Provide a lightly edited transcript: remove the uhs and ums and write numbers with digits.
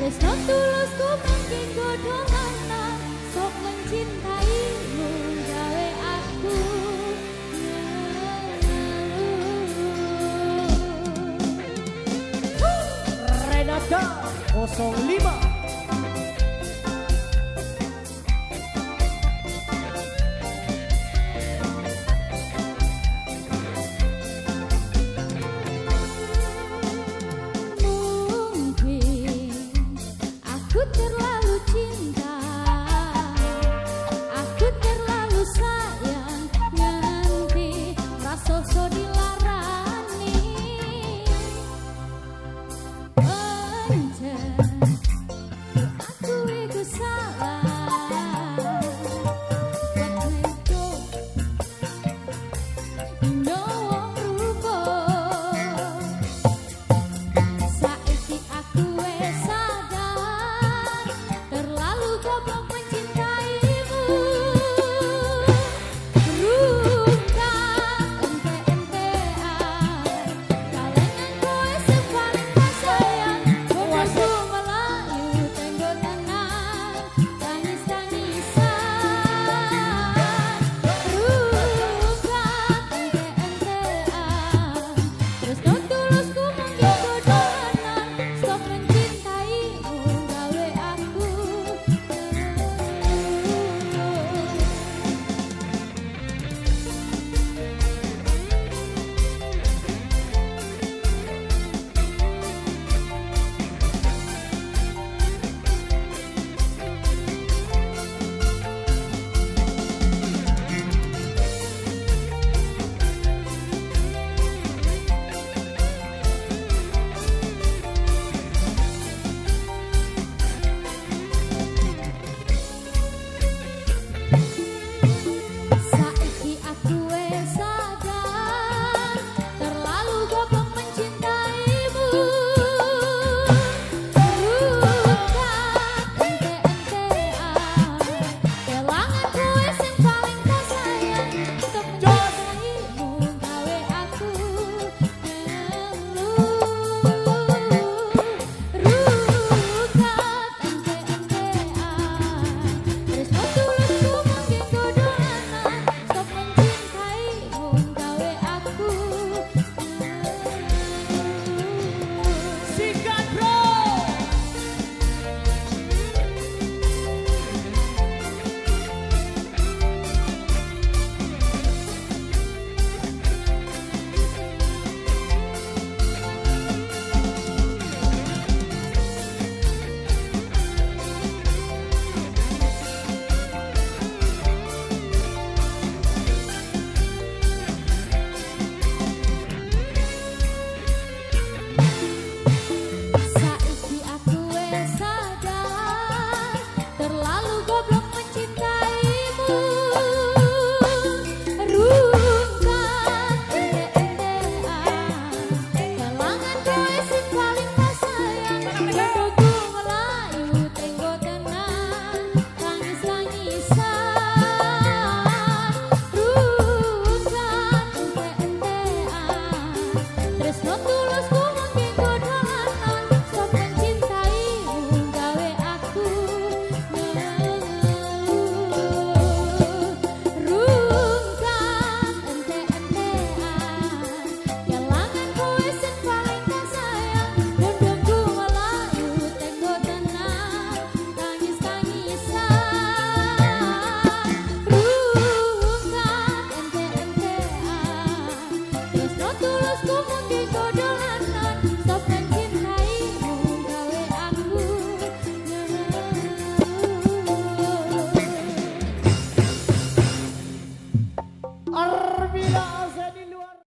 Tresno tulus ku mungkin godhongan sok mencintaimu gawe aku Renata 05. Terlalu cinta, aku terlalu sayang, nganti rasa so dilarani. Pancen aku iku salah, waktu no rubah. Saiki aku wes sadar, terlalu goblok mencintaimu. Ruka ente-entean, kalengan kowe sing paling tak sayang. Bodohku melayu tenggo tenang, tangis-tangisan. Ruka ente-entean, tresno tulusku mungkin godhongan sok mencintaimu gawe aku saiki aku wes sadar, terlalu goblok mencintaimu. Ruka ente-entean, kelangan kowe sing paling tak sayang, untuk mencintaimu gawe aku ngeluh. Ruka ente-entean, tresno tulusku mungkin godhongan sok mencintaimu gawe aku Sikat bro. Saiki aku wes sadar, terlalu goblok mencintaimu. Ruka ente-entean, kelangan kowe sing paling tak sayang. Bodohku melayu tenggo tenang, tangis-tangisan. Ruka ente-entean, tresno tulusku mungkin godhongan sok mencintaimu gawe aku ngeluh. Ruka ente-entean, kelangan kowe sing paling tak sayang. Bodohku melayu tenggo tenang, tangis-tangisan. Ruka ente-entean, tresno tulusku mungkin godhongan